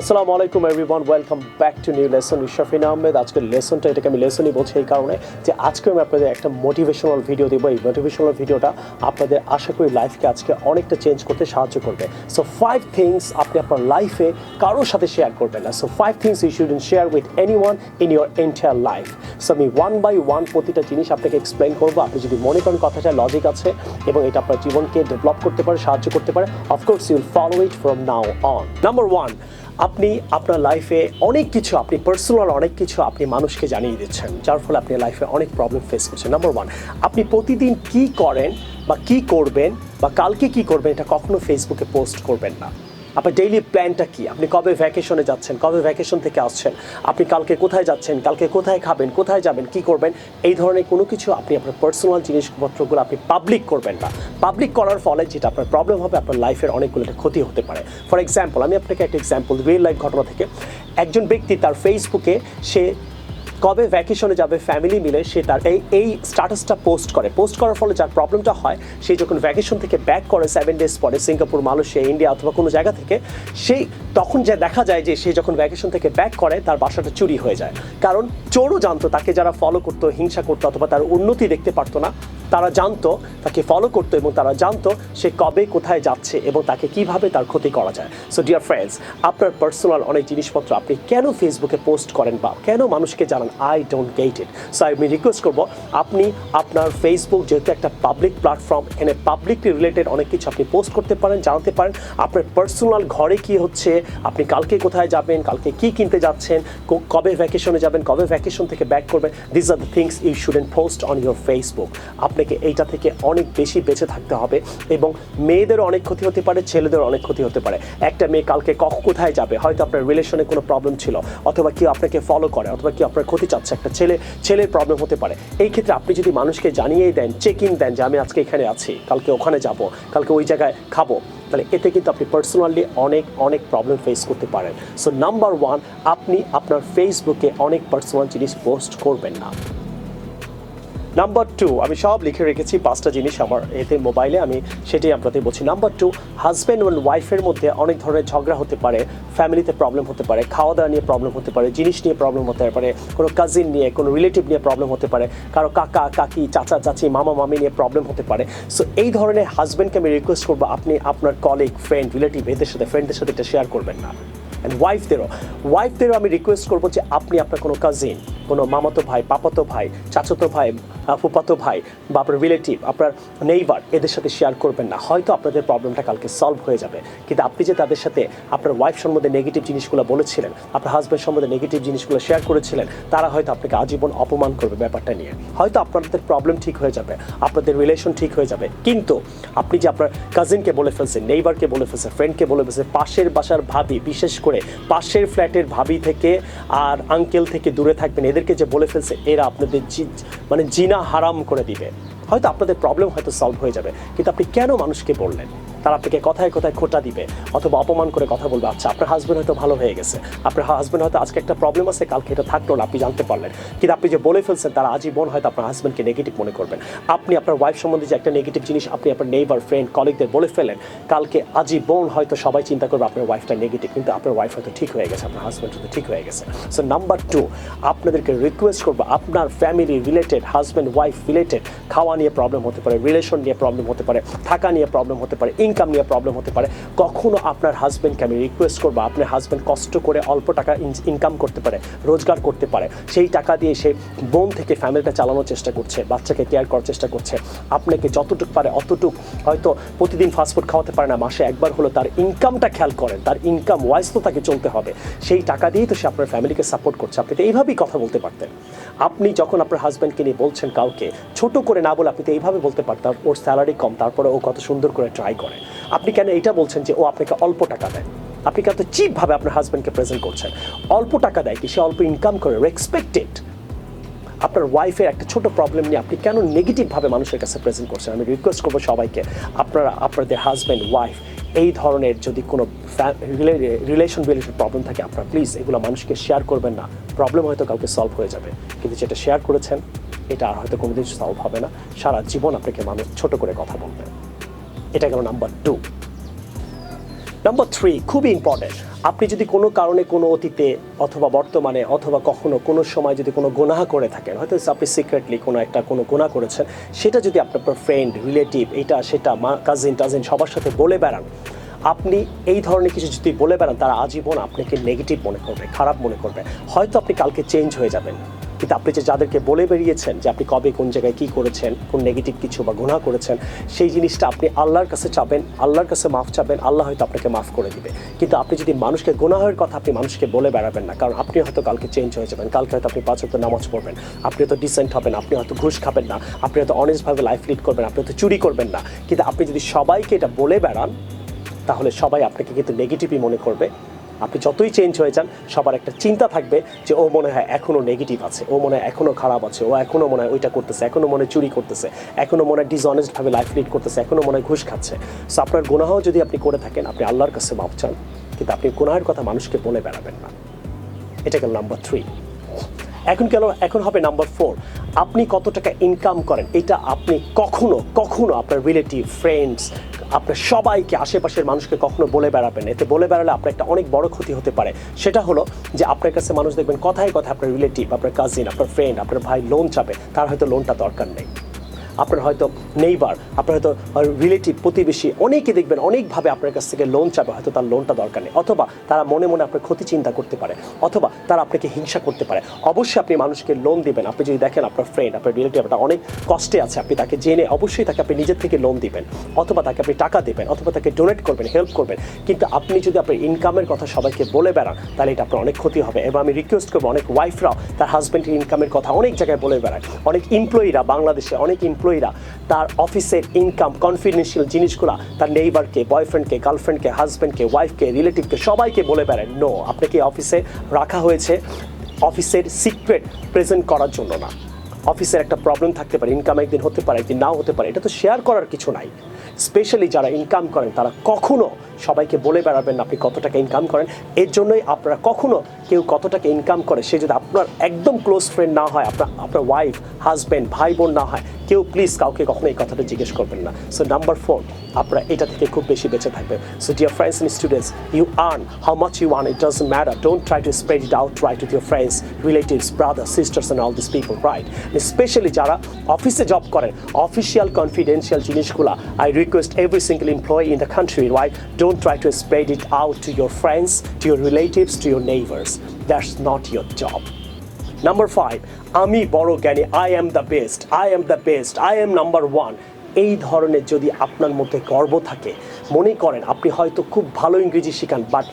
আসসালামু আলাইকুম everyone, welcome back to new lesson with Shafin Ahmed. আজকের লেসনটা এটাকে আমি লেসনই বলছি এই কারণে যে আজকে আমি আপনাদের একটা মোটিভেশনাল ভিডিও দেবো। এই মোটিভেশনাল ভিডিওটা আপনাদের আশা করি লাইফকে আজকে অনেকটা চেঞ্জ করতে সাহায্য করবে। সো 5 থিংস আপনি আপনার লাইফে কারোর সাথে শেয়ার করবেন না। So 5 things you shouldn't share with anyone in your entire life. So আমি 1 বাই 1 প্রতিটা জিনিস আপনাকে এক্সপ্লেন করবো। আপনি যদি মনে করেন কথাটা লজিক আছে এবং এটা আপনার জীবনকে ডেভেলপ করতে পারে, সাহায্য করতে পারে, of course you'll follow it from now on. Number 1, আপনি আপনার লাইফে অনেক কিছু, আপনি পার্সোনাল অনেক কিছু আপনি মানুষকে জানিয়ে দিচ্ছেন, যার ফলে আপনি লাইফে অনেক প্রবলেম ফেস করছেন। নাম্বার 1, আপনি প্রতিদিন কি করেন বা কি করবেন বা কালকে কি করবেন এটা কখনো ফেসবুকে পোস্ট করবেন না। আপনার ডেইলি প্ল্যানটা কি, আপনি কবে ভ্যাকেশনে যাচ্ছেন, কবে ভ্যাকেশন থেকে আসছেন, আপনি কালকে কোথায় যাচ্ছেন, কালকে কোথায় খাবেন, কোথায় যাবেন, কি করবেন, এই ধরনের কোনো কিছু আপনি আপনার পার্সোনাল জিনিসপত্রগুলো আপনি পাবলিক করবেন না। পাবলিক করার ফলে যেটা আপনার প্রবলেম হবে, আপনার লাইফের অনেকগুলো ক্ষতি হতে পারে। ফর এক্সাম্পল, আমি আপনাকে একটা এক্সাম্পল, রিয়েল লাইফ ঘটনা থেকে। একজন ব্যক্তি তার ফেসবুকে সে কবে ভ্যাকেশনে যাবে ফ্যামিলি মিলে সে তার এই স্ট্যাটাসটা পোস্ট করার ফলে যার প্রবলেমটা হয়, সে যখন ভ্যাকেশন থেকে ব্যাক করে 7 ডেজ পরে সিঙ্গাপুর, মালয়েশিয়া, ইন্ডিয়া অথবা কোনো জায়গা থেকে, সেই তখন যে দেখা যায় যে সে যখন ভ্যাকেশন থেকে ব্যাক করে তার বাসাটা চুরি হয়ে যায়। কারণ চোরও জানতো, তাকে যারা ফলো করতো, হিংসা করতো অথবা তার উন্নতি দেখতে পারতো না, তারা জানতো, তাকে ফলো করতো এবং তারা জানতো সে কবে কোথায় যাচ্ছে এবং তাকে কিভাবে তার ক্ষতি করা যায়। সো ডিয়ার ফ্রেন্ডস, আপনার পার্সোনাল অনেক জিনিসপত্র আপনি কেন ফেসবুকে পোস্ট করেন বা কেন মানুষকে জানান, I don't get it. So আমি রিকোয়েস্ট করবো, আপনি আপনার ফেসবুক যেহেতু একটা পাবলিক প্ল্যাটফর্ম, এখানে পাবলিকলি রিলেটেড অনেক কিছু আপনি পোস্ট করতে পারেন, জানাতে পারেন। আপনার পার্সোনাল ঘরে কি হচ্ছে, আপনি কালকে কোথায় যাবেন, কালকে কি কিনতে যাচ্ছেন, কবে ভ্যাকেশনে যাবেন, কবে ভ্যাকেশন থেকে ব্যাক করবেন, this are the things you shouldn't post on your Facebook. আপনাকে এইটা থেকে অনেক বেশি বেঁচে থাকতে হবে। এবং মেয়েদেরও অনেক ক্ষতি হতে পারে, ছেলেদেরও অনেক ক্ষতি হতে পারে। একটা মেয়ে কালকে কোথায় যাবে, হয়তো আপনার রিলেশনে কোনো প্রবলেম ছিল, অথবা কেউ আপনাকে ফলো করে, অথবা কেউ আপনার ক্ষতি চাচ্ছে, একটা ছেলের প্রবলেম হতে পারে। এই ক্ষেত্রে আপনি যদি মানুষকে জানিয়েই দেন, চেক ইন দেন যে আমি আজকে এখানে আছি, কালকে ওখানে যাব, কালকে ওই জায়গায় খাবো, তাহলে এতে কিন্তু আপনি পার্সোনালি অনেক প্রবলেম ফেস করতে পারেন। সো নাম্বার 1, আপনি আপনার ফেসবুকে অনেক পার্সোনাল জিনিস পোস্ট করবেন না। নাম্বার 2, আমি সব লিখে রেখেছি 5টা জিনিস আমার এতে মোবাইলে, আমি সেটাই আপনাদের বলছি। নাম্বার 2, হাজব্যান্ড এবং ওয়াইফের মধ্যে অনেক ধরনের ঝগড়া হতে পারে, ফ্যামিলিতে প্রবলেম হতে পারে, খাওয়া দাওয়া নিয়ে প্রবলেম হতে পারে, জিনিস নিয়ে প্রবলেম হতে পারে, কোনো কাজিন নিয়ে, কোনো রিলেটিভ নিয়ে প্রবলেম হতে পারে, কারো কাকা কাকি, চাচা চাচি, মামা মামি নিয়ে প্রবলেম হতে পারে। সো এই ধরনের হাজব্যান্ডকে আমি রিকোয়েস্ট করবো, আপনি আপনার কলিগ, ফ্রেন্ড, রিলেটিভ ফ্রেন্ডদের সাথে এটা শেয়ার করবেন না। অ্যান্ড ওয়াইফদেরও আমি রিকোয়েস্ট করবো যে আপনি আপনার কোনো কাজিন, কোনো মামাতো ভাই, পাপাতো ভাই, চাচাতো ভাই, ফুপাতো ভাই বা আপনার রিলেটিভ, আপনার নেইবার, এদের সাথে শেয়ার করবেন না। হয়তো আপনাদের প্রবলেমটা কালকে সলভ হয়ে যাবে, কিন্তু আপনি যে তাদের সাথে আপনার ওয়াইফ সম্বন্ধে নেগেটিভ জিনিসগুলো বলেছিলেন, আপনার হাজব্যান্ড সম্বন্ধে নেগেটিভ জিনিসগুলো শেয়ার করেছিলেন, তারা হয়তো আপনাকে আজীবন অপমান করবে ব্যাপারটা নিয়ে। হয়তো আপনাদের প্রবলেম ঠিক হয়ে যাবে, আপনাদের রিলেশন ঠিক হয়ে যাবে, কিন্তু আপনি যে আপনার কাজিনকে বলে ফেলছেন, নেইবারকে বলে ফেলছেন, ফ্রেন্ডকে বলে ফেলছেন, পাশের বাসার ভাবি, বিশেষ করে পাশের ফ্ল্যাটের ভাবি থেকে আর আঙ্কেল থেকে দূরে থাকবেন, এদেরকে যে বলে ফেলছে, এরা আপনাদের জিনা হারাম করে দিবে। হয়তো আপনাদের প্রবলেম হয়তো সলভ হয়ে যাবে, কিন্তু আপনি কেন মানুষকে বললেন? তারা আপনাকে কথায় কথায় খোঁটা দিবে অথবা অপমান করে কথা বলবে। আচ্ছা, আপনার হাজব্যান্ড হয়তো ভালো হয়ে গেছে, আপনার হাজব্যান্ড হয়তো আজকে একটা প্রবলেম আছে, কালকে এটা থাকলো না, আপনি জানতে পারলেন, কিন্তু আপনি যে বলে ফেলছেন, তারা আজীবন হয়তো আপনার হাজব্যান্ডকে নেগেটিভ মনে করবেন। আপনি আপনার ওয়াইফ সম্বন্ধে যে একটা নেগেটিভ জিনিস আপনি আপনার নেইবার, ফ্রেন্ড, কলিগদের বলে ফেলেন, কালকে আজীবন হয়তো সবাই চিন্তা করবে আপনার ওয়াইফটা নেগেটিভ, কিন্তু আপনার ওয়াইফ হয়তো ঠিক হয়ে গেছে, আপনার হাজব্যান্ড হয়তো ঠিক হয়ে গেছে। সো নাম্বার 2, আপনাদেরকে রিকোয়েস্ট করবো, আপনার family related, husband wife related খাওয়া নিয়ে প্রবলেম হতে পারে, রিলেশন নিয়ে প্রবলেম হতে পারে, থাকা নিয়ে প্রবলেম হতে পারে, ইনকাম নিয়ে প্রবলেম হতে পারে। কখনো আপনার হাজব্যান্ডকে আমি রিকোয়েস্ট করবো, আপনার হাজব্যান্ড কষ্ট করে অল্প টাকা ইনকাম করতে পারে, রোজগার করতে পারে, সেই টাকা দিয়ে সে বোন থেকে ফ্যামিলিটা চালানোর চেষ্টা করছে, বাচ্চাকে কেয়ার করার চেষ্টা করছে। আপনাকে যতটুকু পারে অতটুক, হয়তো প্রতিদিন ফাস্টফুড খাওয়াতে পারে না, মাসে একবার হলো তার ইনকামটা খেয়াল করেন, তার ইনকাম ওয়াইজ তো তাকে চলতে হবে, সেই টাকা দিয়েই তো সে আপনার ফ্যামিলিকে সাপোর্ট করছে। আপনি তো এইভাবেই কথা বলতে পারতেন। আপনি যখন আপনার হাজব্যান্ডকে নিয়ে বলছেন কাউকে, ছোট করে না বলে আপনি তো এইভাবে বলতে পারতেন, ওর স্যালারি কম, তারপরে ও কত সুন্দর করে ট্রাই করে। আপনি কেন এইটা বলছেন যে ও আপনাকে অল্প টাকা দেয়? আপনি কত চিপভাবে আপনার হাজব্যান্ডকে প্রেজেন্ট করছেন। অল্প টাকা দেয় কি, সে অল্প ইনকাম করে, রেসপেক্টেড। আপনার ওয়াইফের একটা ছোট প্রবলেম নিয়ে আপনি কেন নেগেটিভভাবে মানুষের কাছে প্রেজেন্ট করছেন? আমি রিকোয়েস্ট করবো সবাইকে, আপনাদের হাজব্যান্ড ওয়াইফ এই ধরনের যদি কোনো রিলেশন প্রবলেম থাকে, আপনারা প্লিজ এগুলো মানুষকে শেয়ার করবেন না। প্রবলেম হয়তো কাউকে সলভ হয়ে যাবে, কিন্তু যেটা শেয়ার করেছেন এটা আর হয়তো কোনোদিন সলভ হবে না। সারা জীবন আপনাকে মানুষ ছোট করে কথা বলবে। এটা গেল নাম্বার 2। নাম্বার 3 খুবই ইম্পর্টেন্ট। আপনি যদি কোনো কারণে কোনো অতীতে অথবা বর্তমানে অথবা কখনো কোনো সময় যদি কোনো গুনাহ করে থাকেন, হয়তো আপনি সিক্রেটলি কোনো গুনাহ করেছেন, সেটা যদি আপনার ফ্রেন্ড, রিলেটিভ, এটা সেটা কাজিন টাজিন সবার সাথে বলে বেড়ান, আপনি এই ধরনের কিছু যদি বলে বেড়ান, তারা আজীবন আপনাকে নেগেটিভ মনে করবে, খারাপ মনে করবে। হয়তো আপনি কালকে চেঞ্জ হয়ে যাবেন, কিন্তু আপনি যে যাদেরকে বলে বেরিয়েছেন যে আপনি কবে কোন জায়গায় কী করেছেন, কোন নেগেটিভ কিছু বা গুনাহ করেছেন, সেই জিনিসটা আপনি আল্লাহর কাছে চাবেন, আল্লাহর কাছে মাফ চাবেন, আল্লাহ হয়তো আপনাকে মাফ করে দিবে। কিন্তু আপনি যদি মানুষকে গুনাহের কথা আপনি মানুষকে বলে বেড়াবেন না, কারণ আপনি হয়তো কালকে চেঞ্জ হয়ে যাবেন, কালকে হয়তো আপনি 5 ওয়াক্ত নামাজ পড়বেন, আপনি হয়তো ডিসেন্ট হবেন, আপনি হয়তো ঘুষ খাবেন না, আপনি হয়তো অনেস্টভাবে লাইফ লিড করবেন, আপনি হয়তো চুরি করবেন না। কিন্তু আপনি যদি সবাইকে এটা বলে বেড়ান, তাহলে সবাই আপনাকে কিন্তু নেগেটিভই মনে করবে। আপনি যতই চেঞ্জ হয়ে যান, সবার একটা চিন্তা থাকবে যে ও মনে হয় এখনও নেগেটিভ আছে, ও মনে হয় এখনও খারাপ আছে, ও এখনও মনে হয় ওইটা করতেছে, এখনও মনে হয় চুরি করতেছে, এখনও মনে হয় ডিসঅনেস্টভাবে লাইফ লিড করতেছে, এখনও মনে হয় ঘুষ খাচ্ছে। সো আপনার গুনাহ যদি আপনি করে থাকেন, আপনি আল্লাহর কাছে মাফ চান, কিন্তু আপনি গুনাহের কথা মানুষকে বলে বেড়াবেন না। এটা গেল নাম্বার 3। এখন হবে নাম্বার 4। আপনি কত টাকা ইনকাম করেন, এটা আপনি কখনো আপনার রিলেটিভ, ফ্রেন্ডস, আপনার সবাইকে, আশেপাশের মানুষকে কখনো বলে বেড়াবেন। এতে বলে বেড়ালে আপনার একটা অনেক বড় ক্ষতি হতে পারে। সেটা হলো যে আপনার কাছে মানুষ দেখবেন কথায় আপনার রিলেটিভ, আপনার কাজিন, আপনার ফ্রেন্ড, আপনার ভাই লোন চাবে, তার হয়তো লোনটা দরকার নেই। আপনার হয়তো নেইবার, আপনার হয়তো রিলেটিভ, প্রতিবেশী, অনেকে দেখবেন অনেকভাবে আপনার কাছ থেকে লোন চাবে, হয়তো তার লোনটা দরকার নেই, অথবা তারা মনে মনে আপনার ক্ষতি চিন্তা করতে পারে, অথবা তারা আপনাকে হিংসা করতে পারে। অবশ্যই আপনি মানুষকে লোন দিবেন। আপনি যদি দেখেন আপনার ফ্রেন্ড, আপনার রিলেটিভ আপনার অনেক কষ্টে আছে, আপনি তাকে জেনে অবশ্যই তাকে আপনি নিজের থেকে লোন দিবেন, অথবা তাকে আপনি টাকা দেবেন, অথবা তাকে ডোনেট করবেন, হেল্প করবেন। কিন্তু আপনি যদি আপনার ইনকামের কথা সবাইকে বলে বেড়ান, তাহলে এটা আপনার অনেক ক্ষতি হবে। এবং আমি রিকোয়েস্ট করবো, অনেক ওয়াইফরাও তার হাজব্যান্ডের ইনকামের কথা অনেক জায়গায় বলে বেড়ায়। অনেক এমপ্লয়িরা, বাংলাদেশে অনেক এমপ্লয়িরা তার অফিসের ইনকাম, কনফিডেন্সিয়াল জিনিসগুলো তার নেইবারকে, বয়ফ্রেন্ডকে, গার্লফ্রেন্ডকে, হাজব্যান্ডকে, ওয়াইফকে, রিলেটিভকে সবাইকে বলে বেড়ায়। নো, আপনাকে অফিসে রাখা হয়েছে অফিসের সিক্রেট প্রেজেন্ট করার জন্য না। অফিসের একটা প্রবলেম থাকতে পারে, ইনকাম একদিন হতে পারে, একদিন নাও হতে পারে, এটা তো শেয়ার করার কিছু নাই। স্পেশালি যারা ইনকাম করেন, তারা কখনো সবাইকে বলে বেড়াবেন না আপনি কত টাকা ইনকাম করেন। এর জন্যই আপনারা কখনো কেউ কত টাকা ইনকাম করে, সে যদি আপনার একদম ক্লোজ ফ্রেন্ড না হয়, আপনার ওয়াইফ, হাজব্যান্ড, ভাই বোন না হয়, কেউ প্লিজ কাউকে কখনো এই কথাটা জিজ্ঞেস করবেন না। সো নাম্বার 4, আপনারা এটা থেকে খুব বেশি বেঁচে থাকবেন। So dear friends and students, you earn how much you earn, it doesn't matter. Don't try to spread it out right with your friends, relatives, brothers, sisters and all this people, right? Specially যারা অফিসে job করেন, official confidential জিনিসগুলো, I request every single employee in the country, right? Don't try to spread it out to your friends, to your relatives, to your neighbors. That's not your job. Number 5, আমি বড় জ্ঞানী, I am the best, I am the best, I am number 1. এই ধরনের যদি আপনার মধ্যে গর্ব থাকে, মনে করেন আপনি হয়তো খুব ভালো ইংরেজি শিখান, but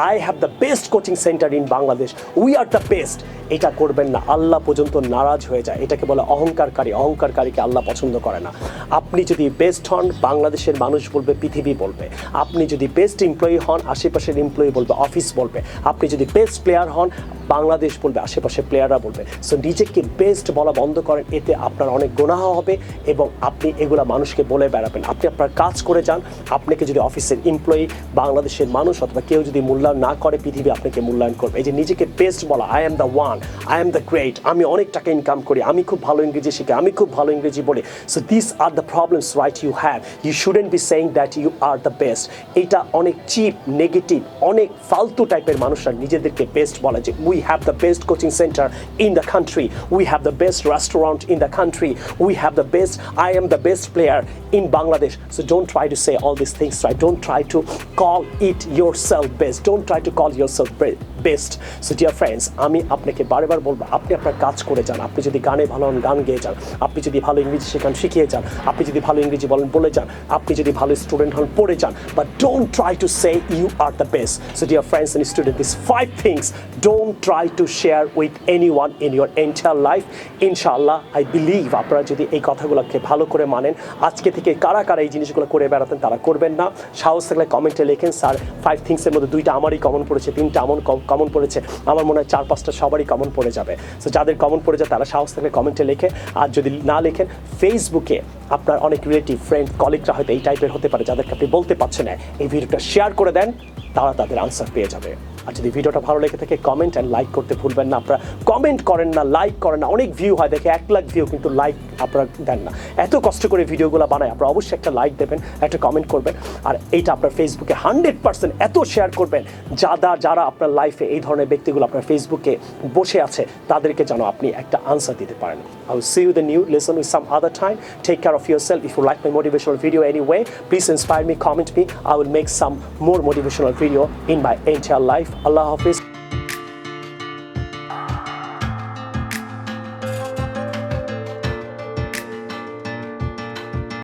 I have the best coaching centre in Bangladesh, we are the best, এটা করবেন না। আল্লাহ পর্যন্ত নারাজ হয়ে যায়। এটাকে বলে অহংকারকারী। অহংকারকারীকে আল্লাহ পছন্দ করে না। আপনি যদি বেস্ট হন, বাংলাদেশের মানুষ বলবে, পৃথিবী বলবে। আপনি যদি বেস্ট এমপ্লয়ি হন, আশেপাশের এমপ্লয়ি বলবে, অফিস বলবে। আপনি যদি বেস্ট প্লেয়ার হন, বাংলাদেশ বলবে, আশেপাশে প্লেয়াররা বলবে। সো নিজেকে বেস্ট বলা বন্ধ করেন, এতে আপনার অনেক গুনাহ হবে এবং আপনি এগুলা মানুষকে বলে বেড়াবেন। আপনি আপনার কাজ করে যান। আপনাকে যদি অফিসের এমপ্লয়ি, বাংলাদেশের মানুষ অথবা কেউ যদি মূল্যায়ন না করে, পৃথিবী আপনাকে মূল্যায়ন করবে। এই যে নিজেকে বেস্ট বলা, I am the one, I am the great, আমি অনেক টাকা ইনকাম করি, আমি খুব ভালো ইংরেজি শিখি, আমি খুব ভালো ইংরেজি বলি। So this are the problems right you have. You shouldn't be saying that you are the best. এটা অনেক চিপ, নেগেটিভ, অনেক ফালতু টাইপের মানুষরা নিজেদেরকে বেস্ট বলে, যে we have the best coaching centre in the country, we have the best restaurant in the country, we have the best, I am the best player in Bangladesh. So don't try to say all these things, right? Don't try to call it yourself best. Don't try to call yourself best. So dear friends, আমি আপনাকে বারবার বলবো, আপনি আপনার কাজ করে যান। আপনি যদি গানে ভালো হন, গান গেয়ে যান। আপনি যদি ভালো ইংরেজি শেখান, শিখিয়ে যান। আপনি যদি ভালো ইংরেজি বলেন, বলে যান। আপনি যদি ভালো স্টুডেন্ট হন, পড়ে যান। But don't try to say you are the best. So dear friends and student, this 5 things don't try to share with anyone in your entire life. ইনশাআল্লাহ, আই বিলিভ আপনারা যদি এই কথাগুলোকে ভালো করে মানেন, আজকে থেকে কারা কারা এই জিনিসগুলো করে বেড়াতেন তারা করবেন না। সাহস থাকলে কমেন্টে লেখেন, স্যার 5 thingsের মধ্যে 2টা আমারই কমন পড়েছে, 3টা কমন পড়েছে, আমার মনে হয় 4-5টা সবারই কমন পড়ে যাবে। সো যাদের কমন পড়ে যায় তারা সাহস থাকলে কমেন্টে লেখে। আর যদি না লেখেন, ফেসবুকে আপনার অনেক রিলেটিভ, ফ্রেন্ড, কলিগরা হয়তো এই টাইপের হতে পারে, যাদেরকে আপনি বলতে পারছেন না, এই ভিডিওটা শেয়ার করে দেন, তারা তাদের আনসার পেয়ে যাবে। আর যদি ভিডিওটা ভালো লেগে থাকে কমেন্ট অ্যান্ড লাইক করতে ভুলবেন না। আপনারা কমেন্ট করেন না, লাইক করেন না, অনেক ভিউ হয় দেখে 1 লাখ ভিউ, কিন্তু লাইক আপনারা দেন না। এত কষ্ট করে ভিডিওগুলো বানায়, আপনারা অবশ্যই একটা লাইক দেবেন, একটা কমেন্ট করবেন, আর এইটা আপনার ফেসবুকে 100% এত শেয়ার করবেন যারা আপনার লাইফে এই ধরনের ব্যক্তিগুলো আপনার ফেসবুকে বসে আছে তাদেরকে যেন আপনি একটা আনসার দিতে পারেন। I will see you the new lesson with some other time. Take care of yourself. If you like my motivational video anyway, please inspire me, comment me. I will make some more motivational video in my entire life. Allah Hafiz.